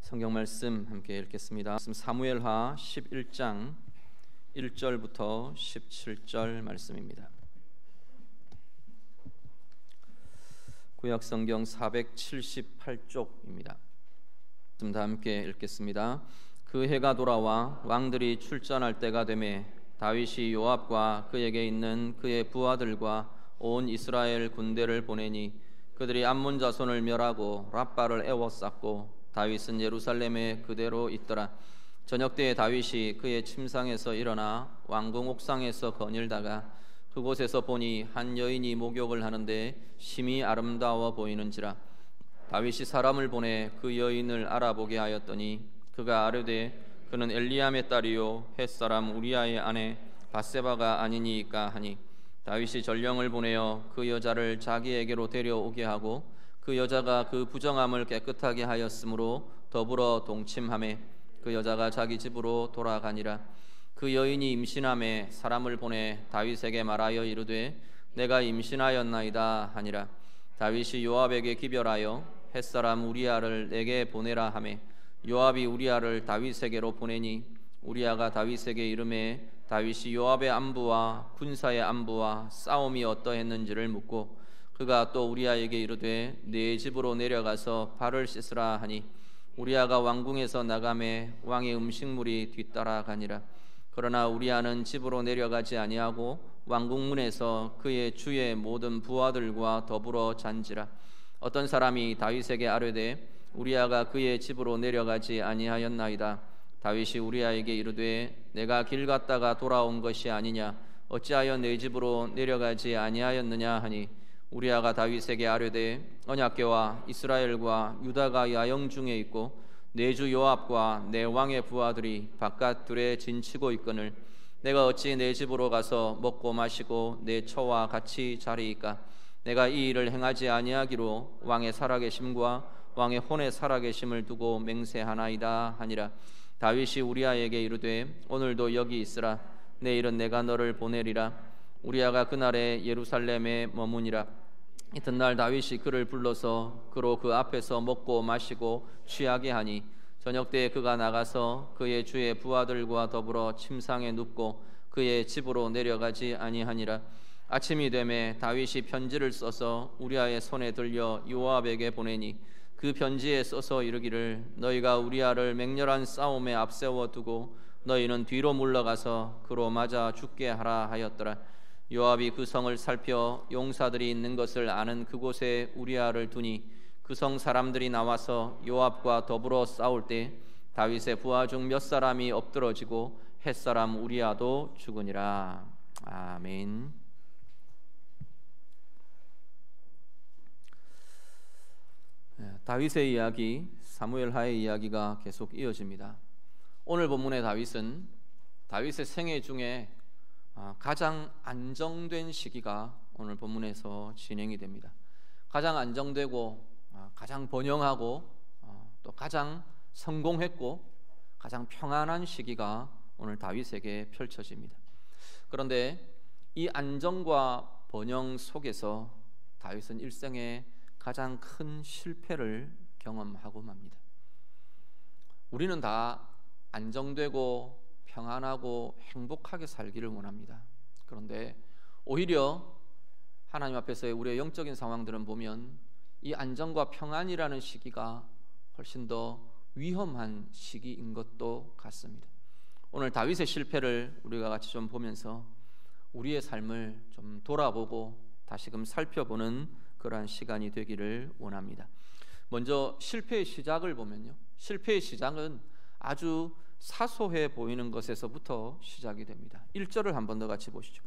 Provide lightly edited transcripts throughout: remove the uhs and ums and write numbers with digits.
성경 말씀 함께 읽겠습니다. 사무엘하 11장 1절부터 17절 말씀입니다. 구약 성경 478쪽입니다. 다 함께 읽겠습니다. 그 해가 돌아와 왕들이 출전할 때가 되매 다윗이 요압과 그에게 있는 그의 부하들과 온 이스라엘 군대를 보내니 그들이 암몬 자손을 멸하고 랍바를 에워쌌고 다윗은 예루살렘에 그대로 있더라. 저녁 때에 다윗이 그의 침상에서 일어나 왕궁 옥상에서 거닐다가 그곳에서 보니 한 여인이 목욕을 하는데 심히 아름다워 보이는지라. 다윗이 사람을 보내 그 여인을 알아보게 하였더니 그가 아뢰되 그는 엘리암의 딸이요 햇사람 우리아의 아내 밧세바가 아니니이까 하니 다윗이 전령을 보내어 그 여자를 자기에게로 데려오게 하고 그 여자가 그 부정함을 깨끗하게 하였으므로 더불어 동침하매 그 여자가 자기 집으로 돌아가니라. 그 여인이 임신함에 사람을 보내 다윗에게 말하여 이르되 내가 임신하였나이다 하니라. 다윗이 요압에게 기별하여 햇사람 우리아를 내게 보내라 하매 요압이 우리아를 다윗에게로 보내니 우리아가 다윗에게 이르매 다윗이 요압의 안부와 군사의 안부와 싸움이 어떠했는지를 묻고 그가 또 우리아에게 이르되 네 집으로 내려가서 발을 씻으라 하니 우리아가 왕궁에서 나가매 왕의 음식물이 뒤따라가니라. 그러나 우리아는 집으로 내려가지 아니하고 왕궁문에서 그의 주의 모든 부하들과 더불어 잔지라. 어떤 사람이 다윗에게 아뢰되 우리아가 그의 집으로 내려가지 아니하였나이다. 다윗이 우리아에게 이르되 내가 길 갔다가 돌아온 것이 아니냐 어찌하여 내 집으로 내려가지 아니하였느냐 하니 우리아가 다윗에게 아뢰되 언약궤와 이스라엘과 유다가 야영 중에 있고 내 주 요압과 내 왕의 부하들이 바깥 들에 진치고 있거늘 내가 어찌 내 집으로 가서 먹고 마시고 내 처와 같이 자리이까. 내가 이 일을 행하지 아니하기로 왕의 살아계심과 왕의 혼의 살아계심을 두고 맹세하나이다 하니라. 다윗이 우리아에게 이르되 오늘도 여기 있으라. 내일은 내가 너를 보내리라. 우리아가 그날에 예루살렘에 머무니라. 이튿날 다윗이 그를 불러서 그로 그 앞에서 먹고 마시고 취하게 하니 저녁 때에 그가 나가서 그의 주의 부하들과 더불어 침상에 눕고 그의 집으로 내려가지 아니하니라. 아침이 되매 다윗이 편지를 써서 우리아의 손에 들려 요압에게 보내니 그 편지에 써서 이르기를 너희가 우리아를 맹렬한 싸움에 앞세워 두고 너희는 뒤로 물러가서 그로 맞아 죽게 하라 하였더라. 요압이 그 성을 살펴 용사들이 있는 것을 아는 그곳에 우리아를 두니 그 성 사람들이 나와서 요압과 더불어 싸울 때 다윗의 부하 중 몇 사람이 엎드러지고 햇사람 우리아도 죽으니라. 아멘. 다윗의 이야기, 사무엘하의 이야기가 계속 이어집니다. 오늘 본문의 다윗은 다윗의 생애 중에 가장 안정된 시기가 오늘 본문에서 진행이 됩니다. 가장 안정되고 가장 번영하고 또 가장 성공했고 가장 평안한 시기가 오늘 다윗에게 펼쳐집니다. 그런데 이 안정과 번영 속에서 다윗은 일생에 가장 큰 실패를 경험하고 맙니다. 우리는 다 안정되고 평안하고 행복하게 살기를 원합니다. 그런데 오히려 하나님 앞에서의 우리의 영적인 상황들은 보면 이 안정과 평안이라는 시기가 훨씬 더 위험한 시기인 것도 같습니다. 오늘 다윗의 실패를 우리가 같이 좀 보면서 우리의 삶을 좀 돌아보고 다시금 살펴보는 그러한 시간이 되기를 원합니다. 먼저 실패의 시작을 보면요, 실패의 시작은 아주 사소해 보이는 것에서부터 시작이 됩니다. 1절을 한 번 더 같이 보시죠.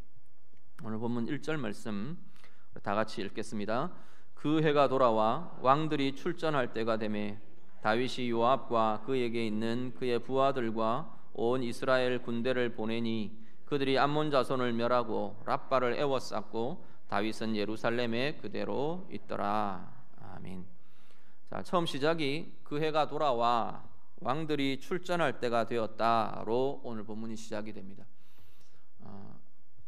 오늘 본문 1절 말씀 다 같이 읽겠습니다. 그 해가 돌아와 왕들이 출전할 때가 되매 다윗이 요압과 그에게 있는 그의 부하들과 온 이스라엘 군대를 보내니 그들이 암몬 자손을 멸하고 랍바를 에워쌌고 다윗은 예루살렘에 그대로 있더라. 아멘. 자, 처음 시작이 그 해가 돌아와 왕들이 출전할 때가 되었다로 오늘 본문이 시작이 됩니다.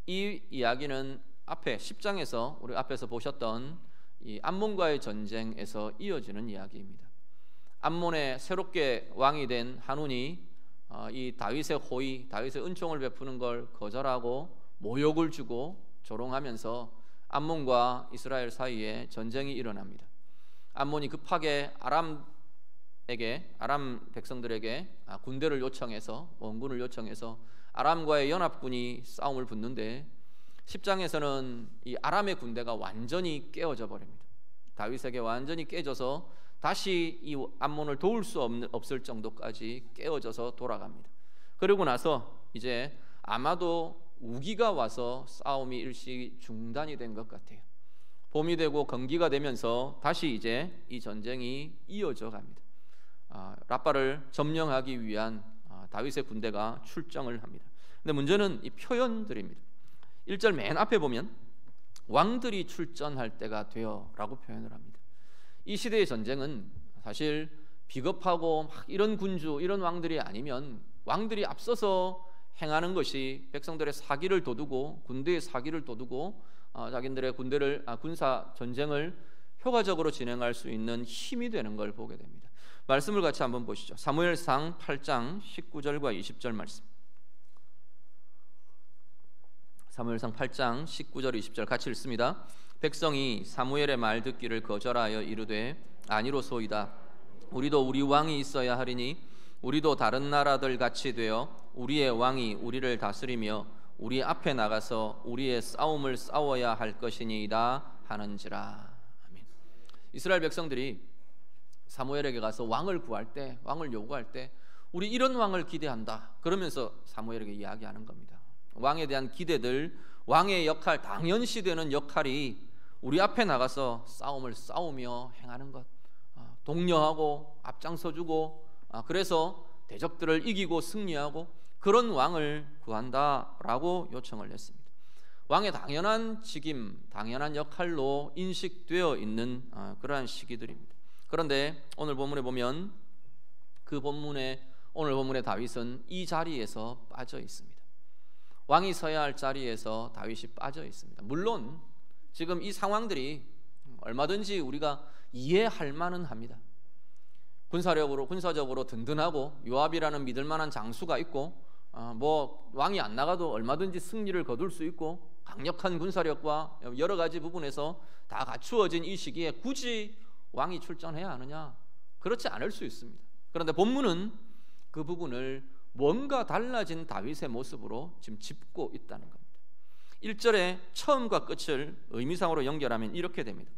이 이야기는 앞에 10장에서 우리 앞에서 보셨던 이 암몬과의 전쟁에서 이어지는 이야기입니다. 암몬의 새롭게 왕이 된 한운이 이 다윗의 호의, 다윗의 은총을 베푸는 걸 거절하고 모욕을 주고 조롱하면서 암몬과 이스라엘 사이에 전쟁이 일어납니다. 암몬이 급하게 아람 백성들에게 군대를 요청해서, 원군을 요청해서 아람과의 연합군이 싸움을 붙는데 10장에서는 이 아람의 군대가 완전히 깨어져 버립니다. 다윗에게 완전히 깨져서 다시 이 암몬을 도울 수 없을 정도까지 깨어져서 돌아갑니다. 그러고 나서 이제 아마도 우기가 와서 싸움이 일시 중단이 된 것 같아요. 봄이 되고 건기가 되면서 다시 이제 이 전쟁이 이어져 갑니다. 라빠를 점령하기 위한 다윗의 군대가 출정을 합니다. 근데 문제는 이 표현들입니다. 1절 맨 앞에 보면 왕들이 출전할 때가 되어 라고 표현을 합니다. 이 시대의 전쟁은 사실 비겁하고 막 이런 군주, 이런 왕들이 아니면 왕들이 앞서서 행하는 것이 백성들의 사기를 돋우고 군대의 사기를 돋우고 자기들의 군사 전쟁을 효과적으로 진행할 수 있는 힘이 되는 걸 보게 됩니다. 말씀을 같이 한번 보시죠. 사무엘상 8장 19절과 20절 말씀. 사무엘상 8장 19절 20절 같이 읽습니다. 백성이 사무엘의 말 듣기를 거절하여 이르되 아니로소이다. 우리도 우리 왕이 있어야 하리니 우리도 다른 나라들 같이 되어 우리의 왕이 우리를 다스리며 우리 앞에 나가서 우리의 싸움을 싸워야 할 것이니이다 하는지라. 아멘. 이스라엘 백성들이 사무엘에게 가서 왕을 구할 때, 왕을 요구할 때 우리 이런 왕을 기대한다 그러면서 사무엘에게 이야기하는 겁니다. 왕에 대한 기대들, 왕의 역할, 당연시되는 역할이 우리 앞에 나가서 싸움을 싸우며 행하는 것, 독려하고 앞장서주고 그래서 대적들을 이기고 승리하고 그런 왕을 구한다라고 요청을 했습니다. 왕의 당연한 직임, 당연한 역할로 인식되어 있는 그러한 시기들입니다. 그런데 오늘 본문에 보면 오늘 본문의 다윗은 이 자리에서 빠져 있습니다. 왕이 서야 할 자리에서 다윗이 빠져 있습니다. 물론 지금 이 상황들이 얼마든지 우리가 이해할 만은 합니다. 군사적으로 든든하고 요압이라는 믿을 만한 장수가 있고 왕이 안 나가도 얼마든지 승리를 거둘 수 있고 강력한 군사력과 여러 가지 부분에서 다 갖추어진 이 시기에 굳이 왕이 출전해야 하느냐? 그렇지 않을 수 있습니다. 그런데 본문은 그 부분을 뭔가 달라진 다윗의 모습으로 지금 짚고 있다는 겁니다. 1절의 처음과 끝을 의미상으로 연결하면 이렇게 됩니다.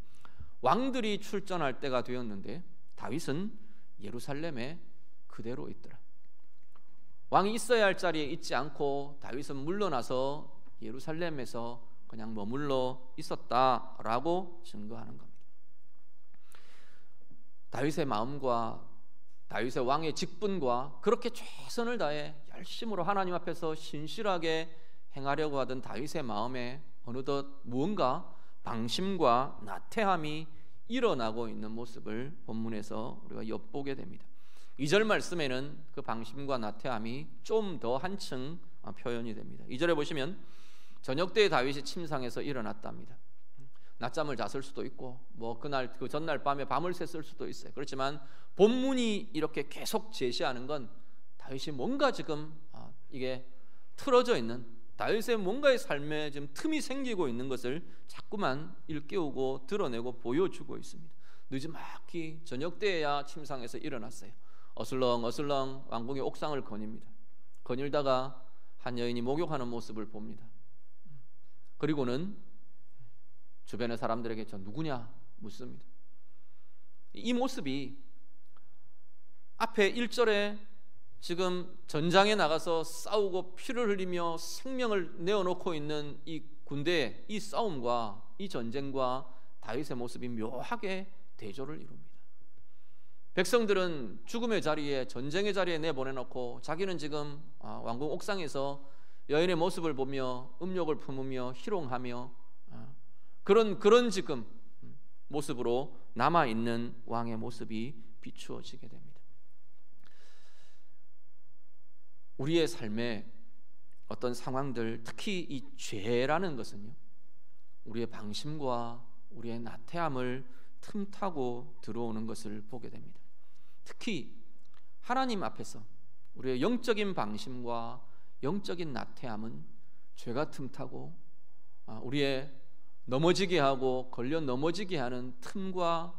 왕들이 출전할 때가 되었는데 다윗은 예루살렘에 그대로 있더라. 왕이 있어야 할 자리에 있지 않고 다윗은 물러나서 예루살렘에서 그냥 머물러 있었다라고 증거하는 겁니다. 다윗의 마음과 다윗의 왕의 직분과 그렇게 최선을 다해 열심으로 하나님 앞에서 신실하게 행하려고 하던 다윗의 마음에 어느덧 무언가 방심과 나태함이 일어나고 있는 모습을 본문에서 우리가 엿보게 됩니다. 2절 말씀에는 그 방심과 나태함이 좀 더 한층 표현이 됩니다. 2절에 보시면 저녁 때에 다윗이 침상에서 일어났답니다. 낮잠을 잤을 수도 있고 그 전날 밤에 밤을 샜을 수도 있어요. 그렇지만 본문이 이렇게 계속 제시하는 건 다윗이 뭔가 지금 이게 틀어져 있는, 다윗의 뭔가의 삶에 지금 틈이 생기고 있는 것을 자꾸만 일깨우고 드러내고 보여주고 있습니다. 늦지막히 저녁 때에야 침상에서 일어났어요. 어슬렁어슬렁 왕궁의 옥상을 거닙니다. 거닐다가 한 여인이 목욕하는 모습을 봅니다. 그리고는 주변의 사람들에게 저 누구냐 묻습니다. 이 모습이 앞에 1절에 지금 전장에 나가서 싸우고 피를 흘리며 생명을 내어놓고 있는 이 군대의 이 싸움과 이 전쟁과 다윗의 모습이 묘하게 대조를 이룹니다. 백성들은 죽음의 자리에, 전쟁의 자리에 내보내놓고 자기는 지금 왕궁 옥상에서 여인의 모습을 보며 음욕을 품으며 희롱하며 그런 지금 모습으로 남아있는 왕의 모습이 비추어지게 됩니다. 우리의 삶에 어떤 상황들, 특히 이 죄라는 것은요, 우리의 방심과 우리의 나태함을 틈타고 들어오는 것을 보게 됩니다. 특히 하나님 앞에서 우리의 영적인 방심과 영적인 나태함은 죄가 틈타고 우리의 넘어지게 하고 걸려 넘어지게 하는 틈과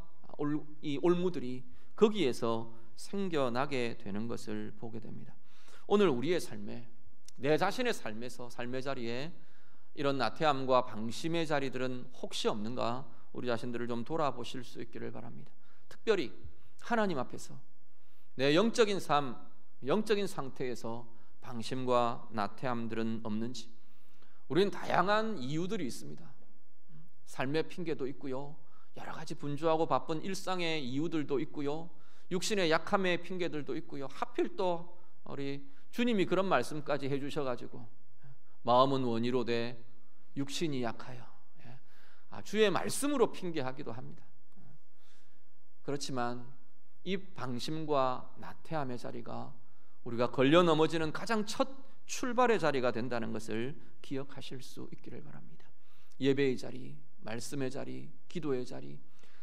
이 올무들이 거기에서 생겨나게 되는 것을 보게 됩니다. 오늘 우리의 삶에, 내 자신의 삶에서, 삶의 자리에 이런 나태함과 방심의 자리들은 혹시 없는가, 우리 자신들을 좀 돌아보실 수 있기를 바랍니다. 특별히 하나님 앞에서 내 영적인 삶, 영적인 상태에서 방심과 나태함들은 없는지. 우리는 다양한 이유들이 있습니다. 삶의 핑계도 있고요, 여러 가지 분주하고 바쁜 일상의 이유들도 있고요, 육신의 약함의 핑계들도 있고요. 하필 또 우리 주님이 그런 말씀까지 해주셔가지고 마음은 원이로되 육신이 약하여, 주의 말씀으로 핑계하기도 합니다. 그렇지만 이 방심과 나태함의 자리가 우리가 걸려 넘어지는 가장 첫 출발의 자리가 된다는 것을 기억하실 수 있기를 바랍니다. 예배의 자리, 말씀의 자리, 기도의 자리,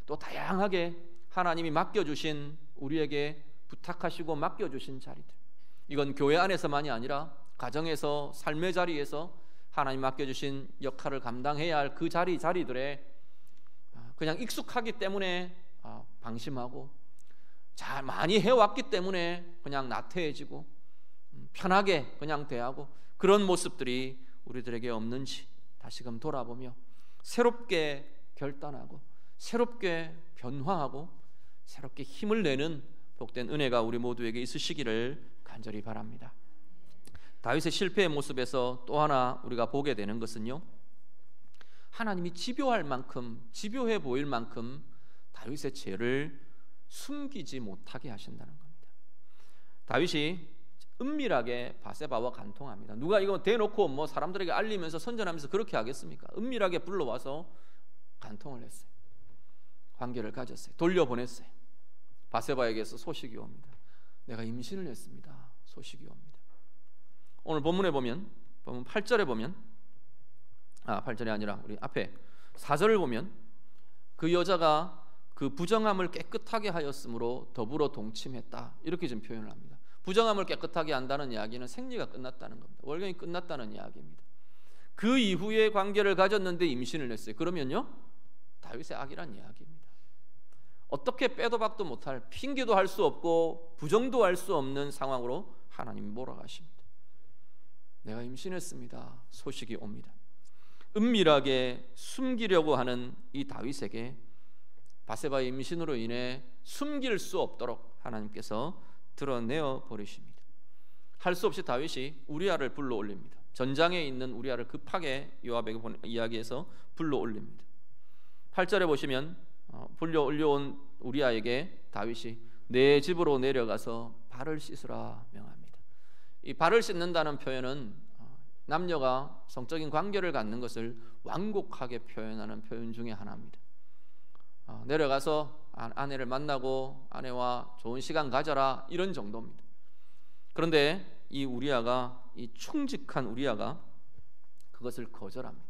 또 다양하게 하나님이 맡겨주신, 우리에게 부탁하시고 맡겨주신 자리들, 이건 교회 안에서만이 아니라 가정에서, 삶의 자리에서 하나님 맡겨주신 역할을 감당해야 할 그 자리들에 그냥 익숙하기 때문에 방심하고, 잘 많이 해왔기 때문에 그냥 나태해지고 편하게 그냥 대하고, 그런 모습들이 우리들에게 없는지 다시금 돌아보며 새롭게 결단하고 새롭게 변화하고 새롭게 힘을 내는 복된 은혜가 우리 모두에게 있으시기를 간절히 바랍니다. 다윗의 실패의 모습에서 또 하나 우리가 보게 되는 것은요, 하나님이 집요할 만큼, 집요해 보일 만큼 다윗의 죄를 숨기지 못하게 하신다는 겁니다. 다윗이 은밀하게 바세바와 간통합니다. 누가 이거 대놓고 사람들에게 알리면서 선전하면서 그렇게 하겠습니까? 은밀하게 불러와서 간통을 했어요. 관계를 가졌어요. 돌려보냈어요. 바세바에게서 소식이 옵니다. 내가 임신을 했습니다. 소식이 옵니다. 오늘 본문에 보면, 본문 8절에 보면, 8절이 아니라 우리 앞에 4절을 보면, 그 여자가 그 부정함을 깨끗하게 하였으므로 더불어 동침했다, 이렇게 좀 표현을 합니다. 부정함을 깨끗하게 한다는 이야기는 생리가 끝났다는 겁니다. 월경이 끝났다는 이야기입니다. 그 이후에 관계를 가졌는데 임신을 했어요. 그러면요, 다윗의 악이란 이야기입니다. 어떻게 빼도 박도 못할, 핑계도 할 수 없고 부정도 할 수 없는 상황으로 하나님이 몰아가십니다. 내가 임신했습니다. 소식이 옵니다. 은밀하게 숨기려고 하는 이 다윗에게 바세바의 임신으로 인해 숨길 수 없도록 하나님께서 드러내어 버리십니다. 할 수 없이 다윗이 우리아를 불러 올립니다. 전장에 있는 우리아를 급하게 요압에게 이야기해서 불러 올립니다. 8절에 보시면 불려 올려온 우리아에게 다윗이 내 집으로 내려가서 발을 씻으라 명합니다. 이 발을 씻는다는 표현은 남녀가 성적인 관계를 갖는 것을 완곡하게 표현하는 표현 중에 하나입니다. 내려가서 아내를 만나고 아내와 좋은 시간 가져라, 이런 정도입니다. 그런데 이 우리아가, 이 충직한 우리아가 그것을 거절합니다.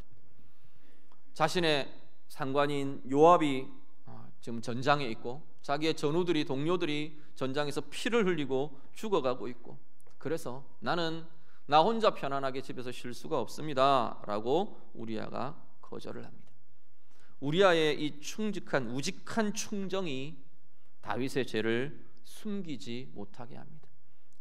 자신의 상관인 요압이 지금 전장에 있고 자기의 전우들이, 동료들이 전장에서 피를 흘리고 죽어가고 있고, 그래서 나는 나 혼자 편안하게 집에서 쉴 수가 없습니다 라고 우리아가 거절을 합니다. 우리아의 이 충직한, 우직한 충정이 다윗의 죄를 숨기지 못하게 합니다.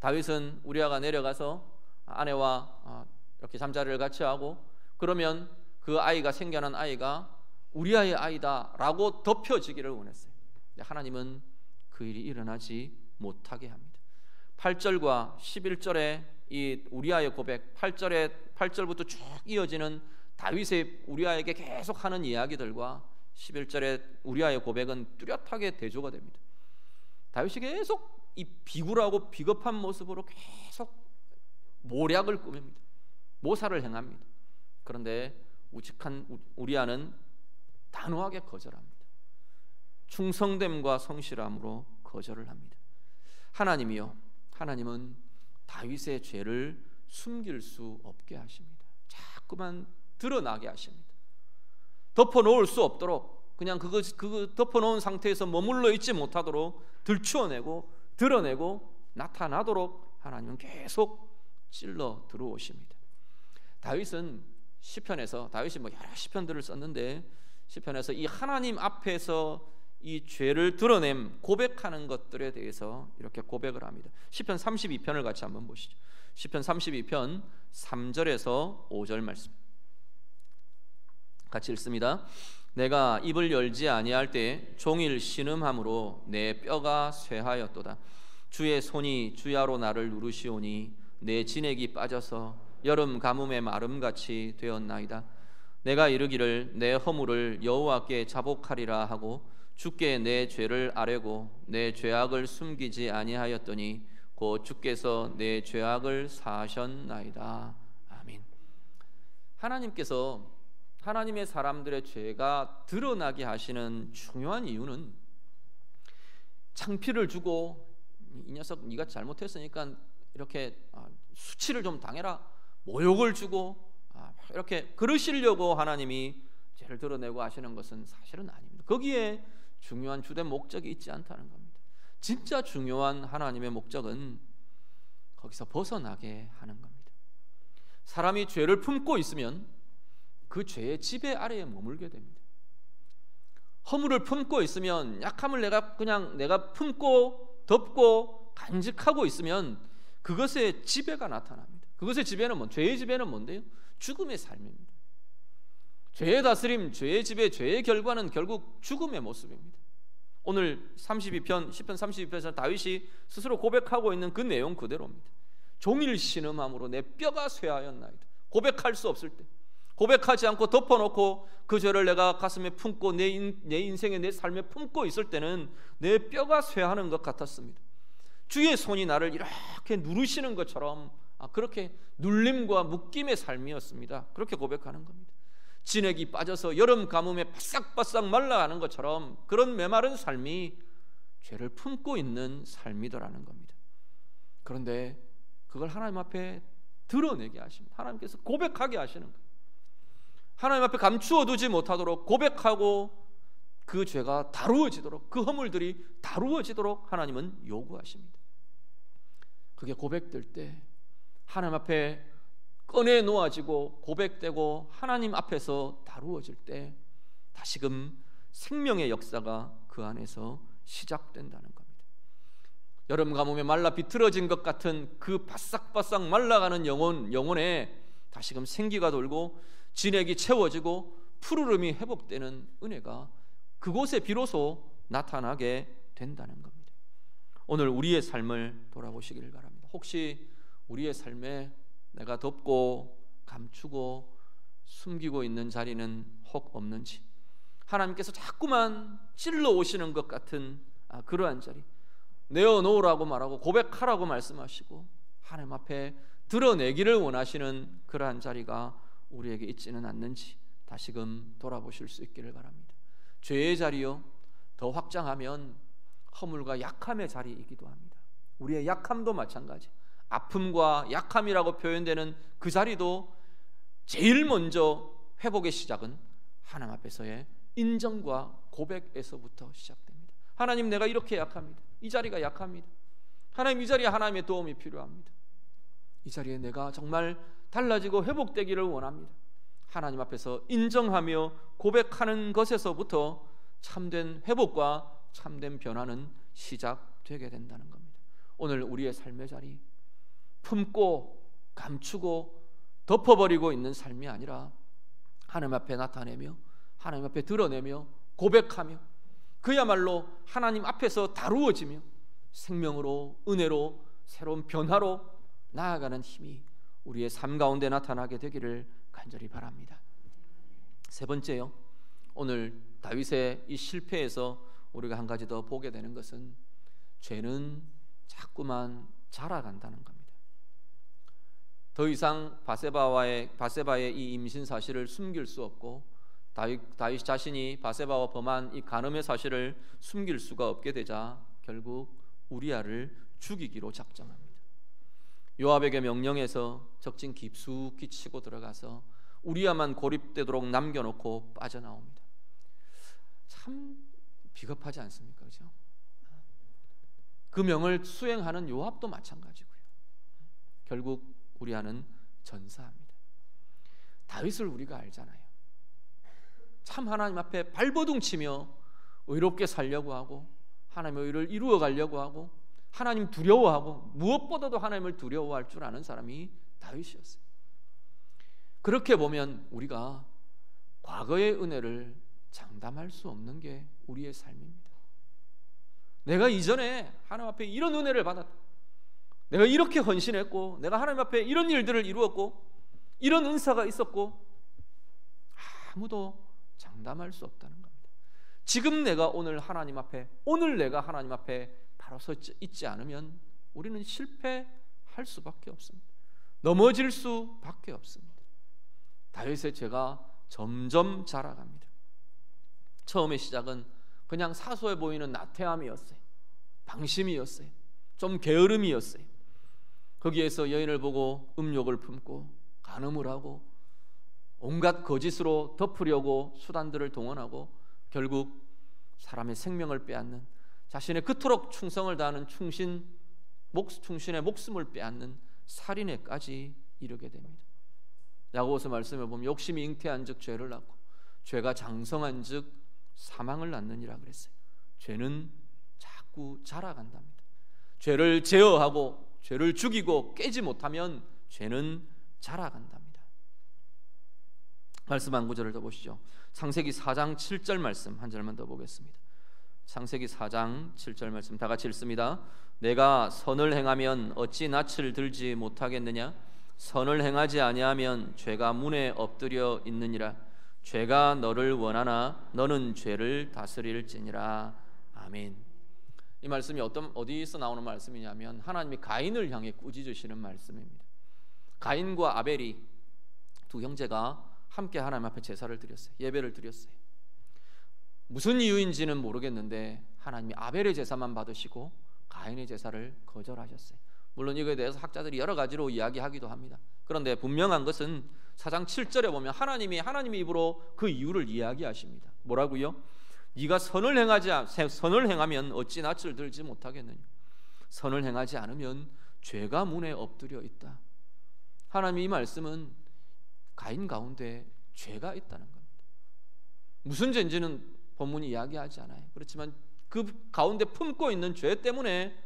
다윗은 우리아가 내려가서 아내와 이렇게 잠자리를 같이 하고, 그러면 그 아이가, 생겨난 아이가 우리아의 아이다 라고 덮여지기를 원했어요. 하나님은 그 일이 일어나지 못하게 합니다. 8절과 11절에 이 우리아의 고백, 8절부터 쭉 이어지는 다윗의 우리아에게 계속하는 이야기들과 11절의 우리아의 고백은 뚜렷하게 대조가 됩니다. 다윗이 계속 이 비굴하고 비겁한 모습으로 계속 모략을 꾸밉니다. 모사를 행합니다. 그런데 우직한 우리아는 단호하게 거절합니다. 충성됨과 성실함으로 거절을 합니다. 하나님이요, 하나님은 다윗의 죄를 숨길 수 없게 하십니다. 자꾸만 드러나게 하십니다. 덮어놓을 수 없도록, 그냥 그거 덮어놓은 상태에서 머물러 있지 못하도록 들추어내고 드러내고 나타나도록 하나님은 계속 찔러 들어오십니다. 다윗은 시편에서, 다윗이 여러 시편들을 썼는데 시편에서 이 하나님 앞에서 이 죄를 드러냄, 고백하는 것들에 대해서 이렇게 고백을 합니다. 시편 32편을 같이 한번 보시죠. 시편 32편 3절에서 5절 말씀 같이 읽습니다. 내가 입을 열지 아니할 때 종일 신음함으로 내 뼈가 쇠하였도다. 주의 손이 주야로 나를 누르시오니 내 진액이 빠져서 여름 가뭄의 마름같이 되었나이다. 내가 이르기를 내 허물을 여호와께 자복하리라 하고 주께 내 죄를 아뢰고 내 죄악을 숨기지 아니하였더니 곧 주께서 내 죄악을 사하셨나이다. 아멘. 하나님께서 하나님의 사람들의 죄가 드러나게 하시는 중요한 이유는 창피를 주고 이 녀석 네가 잘못했으니까 이렇게 수치를 좀 당해라, 모욕을 주고 이렇게 그러시려고 하나님이 죄를 드러내고 하시는 것은 사실은 아닙니다. 거기에 중요한 주된 목적이 있지 않다는 겁니다. 진짜 중요한 하나님의 목적은 거기서 벗어나게 하는 겁니다. 사람이 죄를 품고 있으면 그 죄의 지배 아래에 머물게 됩니다. 허물을 품고 있으면, 약함을 내가 품고 덮고 간직하고 있으면 그것의 지배가 나타납니다. 그것의 지배는 죄의 지배는 뭔데요? 죽음의 삶입니다. 죄의 다스림, 죄의 지배, 죄의 결과는 결국 죽음의 모습입니다. 오늘 32편, 시편 32편에서 다윗이 스스로 고백하고 있는 그 내용 그대로입니다. 종일 신음함으로 내 뼈가 쇠하였나이다. 고백할 수 없을 때, 고백하지 않고 덮어놓고 그 죄를 내가 가슴에 품고 내 인생에, 내 삶에 품고 있을 때는 내 뼈가 쇠하는 것 같았습니다. 주의 손이 나를 이렇게 누르시는 것처럼 그렇게 눌림과 묶임의 삶이었습니다. 그렇게 고백하는 겁니다. 진액이 빠져서 여름 가뭄에 바싹바싹 말라가는 것처럼 그런 메마른 삶이 죄를 품고 있는 삶이더라는 겁니다. 그런데 그걸 하나님 앞에 드러내게 하십니다. 하나님께서 고백하게 하시는 거예요. 하나님 앞에 감추어 두지 못하도록 고백하고 그 죄가 다루어지도록, 그 허물들이 다루어지도록 하나님은 요구하십니다. 그게 고백될 때 하나님 앞에 꺼내 놓아지고 고백되고 하나님 앞에서 다루어질 때 다시금 생명의 역사가 그 안에서 시작된다는 겁니다. 여름 가뭄에 말라 비틀어진 것 같은 그 바싹바싹 말라가는 영혼에 다시금 생기가 돌고 진액이 채워지고 푸르름이 회복되는 은혜가 그곳에 비로소 나타나게 된다는 겁니다. 오늘 우리의 삶을 돌아보시기를 바랍니다. 혹시 우리의 삶에 내가 덮고 감추고 숨기고 있는 자리는 혹 없는지, 하나님께서 자꾸만 찔러 오시는 것 같은 그러한 자리, 내어놓으라고 말하고 고백하라고 말씀하시고 하나님 앞에 드러내기를 원하시는 그러한 자리가 우리에게 있지는 않는지 다시금 돌아보실 수 있기를 바랍니다. 죄의 자리요, 더 확장하면 허물과 약함의 자리이기도 합니다. 우리의 약함도 마찬가지, 아픔과 약함이라고 표현되는 그 자리도 제일 먼저 회복의 시작은 하나님 앞에서의 인정과 고백에서부터 시작됩니다. 하나님, 내가 이렇게 약합니다. 이 자리가 약합니다. 하나님, 이 자리에 하나님의 도움이 필요합니다. 이 자리에 내가 정말 달라지고 회복되기를 원합니다. 하나님 앞에서 인정하며 고백하는 것에서부터 참된 회복과 참된 변화는 시작되게 된다는 겁니다. 오늘 우리의 삶의 자리, 품고 감추고 덮어버리고 있는 삶이 아니라 하나님 앞에 나타내며 하나님 앞에 드러내며 고백하며 그야말로 하나님 앞에서 다루어지며 생명으로, 은혜로, 새로운 변화로 나아가는 힘이 우리의 삶 가운데 나타나게 되기를 간절히 바랍니다. 세 번째요, 오늘 다윗의 이 실패에서 우리가 한 가지 더 보게 되는 것은 죄는 자꾸만 자라간다는 겁니다. 더 이상 바세바의 이 임신 사실을 숨길 수 없고 다윗 자신이 바세바와 범한 이 간음의 사실을 숨길 수가 없게 되자 결국 우리아를 죽이기로 작정합니다. 요압에게 명령해서 적진 깊숙이 치고 들어가서 우리아만 고립되도록 남겨놓고 빠져나옵니다. 참 비겁하지 않습니까? 그렇죠? 그 명을 수행하는 요압도 마찬가지고요. 결국 우리아는 전사합니다. 다윗을 우리가 알잖아요. 참 하나님 앞에 발버둥치며 의롭게 살려고 하고 하나님의 의를 이루어 가려고 하고 하나님 두려워하고 무엇보다도 하나님을 두려워할 줄 아는 사람이 다윗이었어요. 그렇게 보면 우리가 과거의 은혜를 장담할 수 없는 게 우리의 삶입니다. 내가 이전에 하나님 앞에 이런 은혜를 받았다, 내가 이렇게 헌신했고, 내가 하나님 앞에 이런 일들을 이루었고, 이런 은사가 있었고, 아무도 장담할 수 없다는 겁니다. 지금 내가 오늘 내가 하나님 앞에 바로 서 있지 않으면 우리는 실패할 수밖에 없습니다. 넘어질 수밖에 없습니다. 다윗의 죄가 점점 자라갑니다. 처음의 시작은 그냥 사소해 보이는 나태함이었어요. 방심이었어요. 좀 게으름이었어요. 거기에서 여인을 보고 음욕을 품고 간음을 하고 온갖 거짓으로 덮으려고 수단들을 동원하고 결국 사람의 생명을 빼앗는, 자신의 그토록 충성을 다하는 충신의 목숨을 빼앗는 살인에까지 이르게 됩니다. 야고보서 말씀을 보면 욕심이 잉태한즉 죄를 낳고 죄가 장성한즉 사망을 낳느니라 그랬어요. 죄는 자꾸 자라간답니다. 죄를 제어하고 죄를 죽이고 깨지 못하면 죄는 자라간답니다. 말씀 한 구절을 더 보시죠. 창세기 4장 7절 말씀 한 절만 더 보겠습니다. 창세기 4장 7절 말씀 다 같이 읽습니다. 내가 선을 행하면 어찌 낯을 들지 못하겠느냐? 선을 행하지 아니하면 죄가 문에 엎드려 있느니라. 죄가 너를 원하나 너는 죄를 다스릴지니라. 아멘. 이 말씀이 어디서 나오는 말씀이냐면 하나님이 가인을 향해 꾸짖으시는 말씀입니다. 가인과 아벨이 두 형제가 함께 하나님 앞에 제사를 드렸어요. 예배를 드렸어요. 무슨 이유인지는 모르겠는데 하나님이 아벨의 제사만 받으시고 가인의 제사를 거절하셨어요. 물론 이거에 대해서 학자들이 여러 가지로 이야기하기도 합니다. 그런데 분명한 것은 4장 7절에 보면 하나님의 입으로 그 이유를 이야기하십니다. 뭐라고요? 네가 선을 행하면 어찌 낯을 들지 못하겠느냐? 선을 행하지 않으면 죄가 문에 엎드려 있다. 하나님의 이 말씀은 가인 가운데 죄가 있다는 겁니다. 무슨 죄인지는 본문이 이야기하지 않아요. 그렇지만 그 가운데 품고 있는 죄 때문에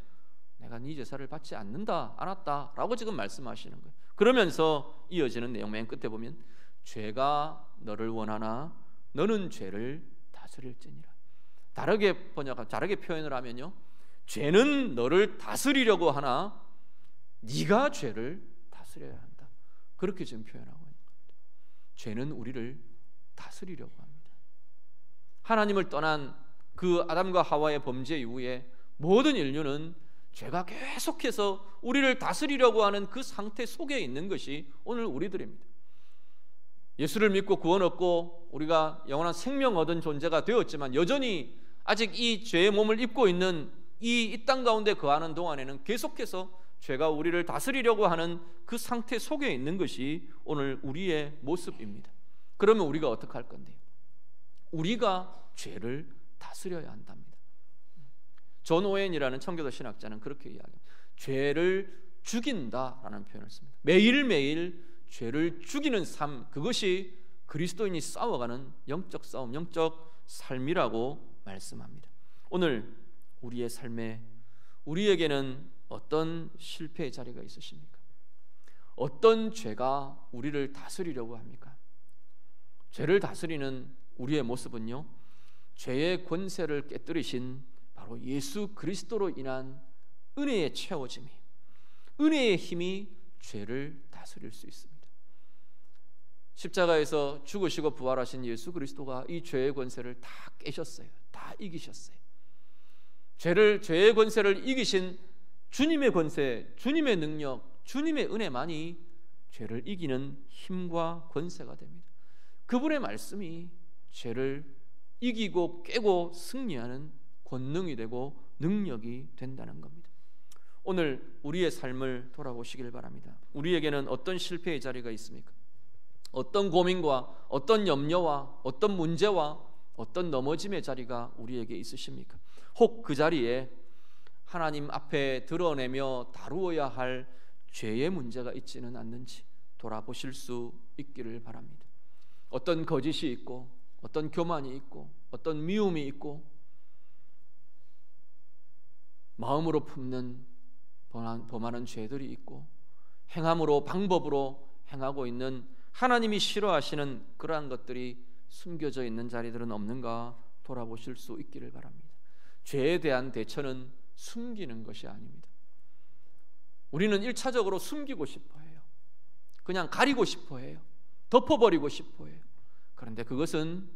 내가 네 제사를 받지 않았다라고 지금 말씀하시는 거예요. 그러면서 이어지는 내용 맨 끝에 보면 죄가 너를 원하나 너는 죄를 다스릴지니라. 다르게 표현을 하면요, 죄는 너를 다스리려고 하나 네가 죄를 다스려야 한다. 그렇게 지금 표현하고 있는 겁니다. 죄는 우리를 다스리려고 합니다. 하나님을 떠난 그 아담과 하와의 범죄 이후에 모든 인류는 죄가 계속해서 우리를 다스리려고 하는 그 상태 속에 있는 것이 오늘 우리들입니다. 예수를 믿고 구원 얻고 우리가 영원한 생명 얻은 존재가 되었지만 여전히 아직 이 죄의 몸을 입고 있는 이 땅 가운데 거하는 동안에는 계속해서 죄가 우리를 다스리려고 하는 그 상태 속에 있는 것이 오늘 우리의 모습입니다. 그러면 우리가 어떻게 할 건데요? 우리가 죄를 다스려야 한답니다. 존 오웬이라는 청교도 신학자는 그렇게 이야기합니다. 죄를 죽인다라는 표현을 씁니다. 매일매일 죄를 죽이는 삶, 그것이 그리스도인이 싸워가는 영적 싸움, 영적 삶이라고 말씀합니다. 오늘 우리의 삶에 우리에게는 어떤 실패의 자리가 있으십니까? 어떤 죄가 우리를 다스리려고 합니까? 죄를 다스리는 우리의 모습은요, 죄의 권세를 깨뜨리신 바로 예수 그리스도로 인한 은혜의 채워짐이, 은혜의 힘이 죄를 다스릴 수 있습니다. 십자가에서 죽으시고 부활하신 예수 그리스도가 이 죄의 권세를 다 깨셨어요. 다 이기셨어요. 죄의 권세를 이기신 주님의 권세, 주님의 능력, 주님의 은혜만이 죄를 이기는 힘과 권세가 됩니다. 그분의 말씀이 죄를 이기고 깨고 승리하는 권능이 되고 능력이 된다는 겁니다. 오늘 우리의 삶을 돌아보시길 바랍니다. 우리에게는 어떤 실패의 자리가 있습니까? 어떤 고민과 어떤 염려와 어떤 문제와 어떤 넘어짐의 자리가 우리에게 있으십니까? 혹 그 자리에 하나님 앞에 드러내며 다루어야 할 죄의 문제가 있지는 않는지 돌아보실 수 있기를 바랍니다. 어떤 거짓이 있고, 어떤 교만이 있고, 어떤 미움이 있고, 마음으로 품는 범하는 죄들이 있고, 행함으로, 방법으로 행하고 있는 하나님이 싫어하시는 그러한 것들이 숨겨져 있는 자리들은 없는가 돌아보실 수 있기를 바랍니다. 죄에 대한 대처는 숨기는 것이 아닙니다. 우리는 1차적으로 숨기고 싶어 해요. 그냥 가리고 싶어 해요. 덮어버리고 싶어 해요. 그런데 그것은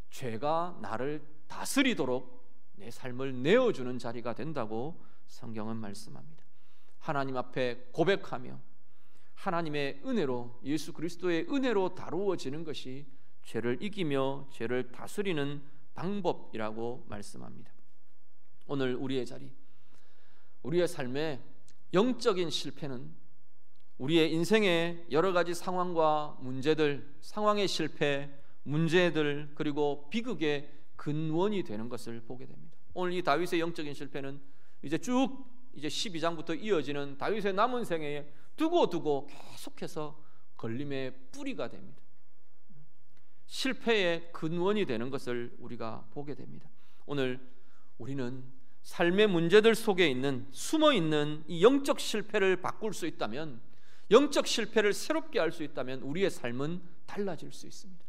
죄가 나를 다스리도록 내 삶을 내어주는 자리가 된다고 성경은 말씀합니다. 하나님 앞에 고백하며 하나님의 은혜로, 예수 그리스도의 은혜로 다루어지는 것이 죄를 이기며 죄를 다스리는 방법이라고 말씀합니다. 오늘 우리의 자리, 우리의 삶의 영적인 실패는 우리의 인생의 여러 가지 상황과 문제들, 상황의 실패, 문제들, 그리고 비극의 근원이 되는 것을 보게 됩니다. 오늘 이 다윗의 영적인 실패는 이제 12장부터 이어지는 다윗의 남은 생애에 두고 계속해서 걸림의 뿌리가 됩니다. 실패의 근원이 되는 것을 우리가 보게 됩니다. 오늘 우리는 삶의 문제들 속에 있는, 숨어있는 이 영적 실패를 바꿀 수 있다면, 영적 실패를 새롭게 할 수 있다면 우리의 삶은 달라질 수 있습니다.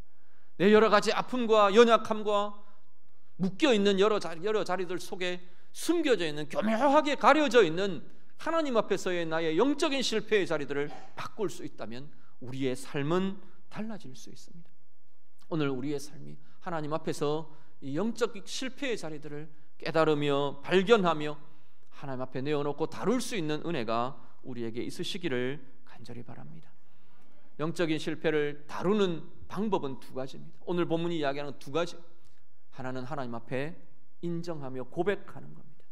내 여러 가지 아픔과 연약함과 묶여있는 여러 자리들 속에 숨겨져 있는, 교묘하게 가려져 있는 하나님 앞에서의 나의 영적인 실패의 자리들을 바꿀 수 있다면 우리의 삶은 달라질 수 있습니다. 오늘 우리의 삶이 하나님 앞에서 이 영적 실패의 자리들을 깨달으며 발견하며 하나님 앞에 내어놓고 다룰 수 있는 은혜가 우리에게 있으시기를 간절히 바랍니다. 영적인 실패를 다루는 방법은 두 가지입니다. 오늘 본문이 이야기하는 두 가지. 하나는 하나님 앞에 인정하며 고백하는 겁니다.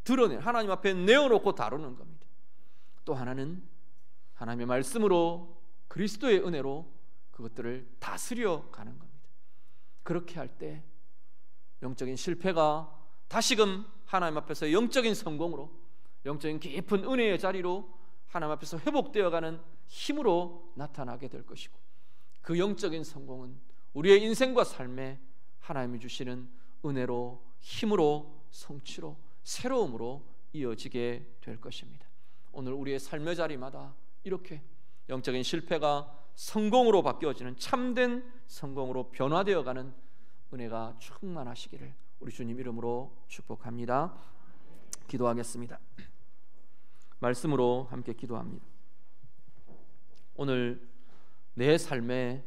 드러내 하나님 앞에 내어놓고 다루는 겁니다. 또 하나는 하나님의 말씀으로, 그리스도의 은혜로 그것들을 다스려 가는 겁니다. 그렇게 할 때 영적인 실패가 다시금 하나님 앞에서 영적인 성공으로, 영적인 깊은 은혜의 자리로 하나님 앞에서 회복되어가는 힘으로 나타나게 될 것이고, 그 영적인 성공은 우리의 인생과 삶에 하나님이 주시는 은혜로, 힘으로, 성취로, 새로움으로 이어지게 될 것입니다. 오늘 우리의 삶의 자리마다 이렇게 영적인 실패가 성공으로 바뀌어지는, 참된 성공으로 변화되어가는 은혜가 충만하시기를 우리 주님 이름으로 축복합니다. 기도하겠습니다. 말씀으로 함께 기도합니다. 오늘 내 삶에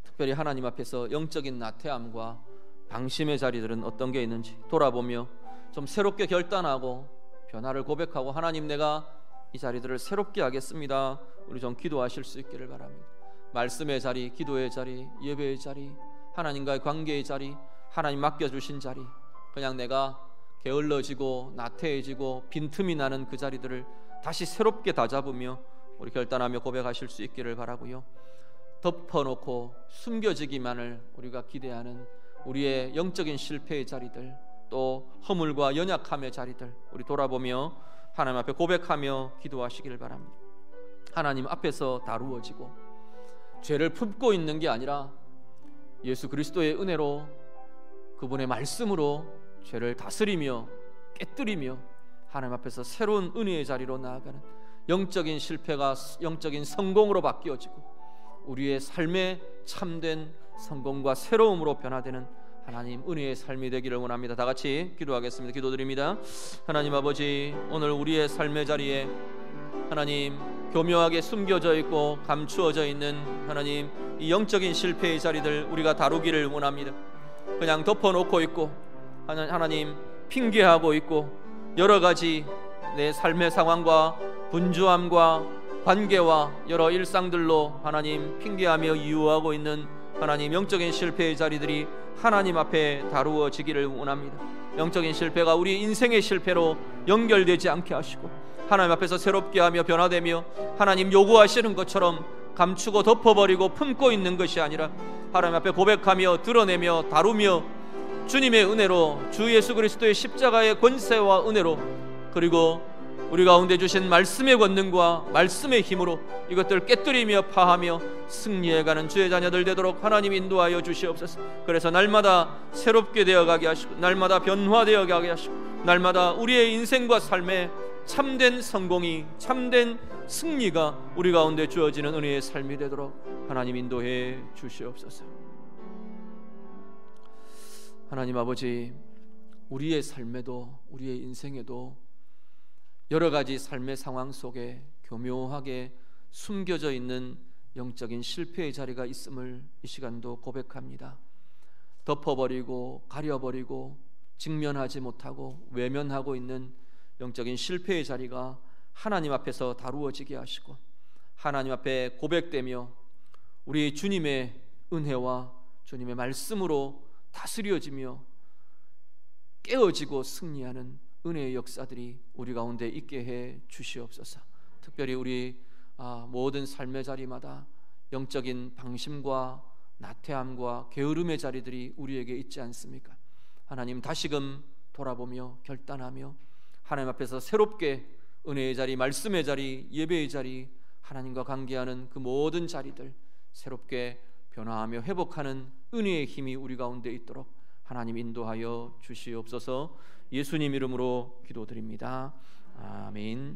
특별히 하나님 앞에서 영적인 나태함과 방심의 자리들은 어떤 게 있는지 돌아보며 좀 새롭게 결단하고 변화를 고백하고, 하나님, 내가 이 자리들을 새롭게 하겠습니다. 우리 좀 기도하실 수 있기를 바랍니다. 말씀의 자리, 기도의 자리, 예배의 자리, 하나님과의 관계의 자리, 하나님 맡겨주신 자리, 그냥 내가 게을러지고 나태해지고 빈틈이 나는 그 자리들을 다시 새롭게 다잡으며 우리 결단하며 고백하실 수 있기를 바라고요. 덮어놓고 숨겨지기만을 우리가 기대하는 우리의 영적인 실패의 자리들, 또 허물과 연약함의 자리들 우리 돌아보며 하나님 앞에 고백하며 기도하시기를 바랍니다. 하나님 앞에서 다루어지고 죄를 품고 있는 게 아니라 예수 그리스도의 은혜로, 그분의 말씀으로 죄를 다스리며 깨뜨리며 하나님 앞에서 새로운 은혜의 자리로 나아가는 영적인 실패가 영적인 성공으로 바뀌어지고 우리의 삶의 참된 성공과 새로움으로 변화되는 하나님 은혜의 삶이 되기를 원합니다. 다 같이 기도하겠습니다. 기도드립니다. 하나님 아버지, 오늘 우리의 삶의 자리에 하나님 교묘하게 숨겨져 있고 감추어져 있는 하나님 이 영적인 실패의 자리들 우리가 다루기를 원합니다. 그냥 덮어놓고 있고 하나님 핑계하고 있고 여러 가지 내 삶의 상황과 분주함과 관계와 여러 일상들로 하나님 핑계하며 이유하고 있는 하나님 영적인 실패의 자리들이 하나님 앞에 다루어지기를 원합니다. 영적인 실패가 우리 인생의 실패로 연결되지 않게 하시고 하나님 앞에서 새롭게 하며 변화되며 하나님 요구하시는 것처럼 감추고 덮어버리고 품고 있는 것이 아니라 하나님 앞에 고백하며 드러내며 다루며 주님의 은혜로, 주 예수 그리스도의 십자가의 권세와 은혜로, 그리고 우리 가운데 주신 말씀의 권능과 말씀의 힘으로 이것들을 깨뜨리며 파하며 승리해가는 주의 자녀들 되도록 하나님 인도하여 주시옵소서. 그래서 날마다 새롭게 되어가게 하시고, 날마다 변화되어 가게 하시고, 날마다 우리의 인생과 삶에 참된 성공이, 참된 승리가 우리 가운데 주어지는 은혜의 삶이 되도록 하나님 인도해 주시옵소서. 하나님 아버지, 우리의 삶에도, 우리의 인생에도 여러 가지 삶의 상황 속에 교묘하게 숨겨져 있는 영적인 실패의 자리가 있음을 이 시간도 고백합니다. 덮어버리고 가려버리고 직면하지 못하고 외면하고 있는 영적인 실패의 자리가 하나님 앞에서 다루어지게 하시고, 하나님 앞에 고백되며 우리 주님의 은혜와 주님의 말씀으로 다스려지며 깨어지고 승리하는 은혜의 역사들이 우리 가운데 있게 해 주시옵소서. 특별히 우리 모든 삶의 자리마다 영적인 방심과 나태함과 게으름의 자리들이 우리에게 있지 않습니까? 하나님, 다시금 돌아보며 결단하며 하나님 앞에서 새롭게 은혜의 자리, 말씀의 자리, 예배의 자리, 하나님과 관계하는 그 모든 자리들 새롭게 변화하며 회복하는 은혜의 힘이 우리 가운데 있도록 하나님 인도하여 주시옵소서. 예수님 이름으로 기도드립니다. 아멘.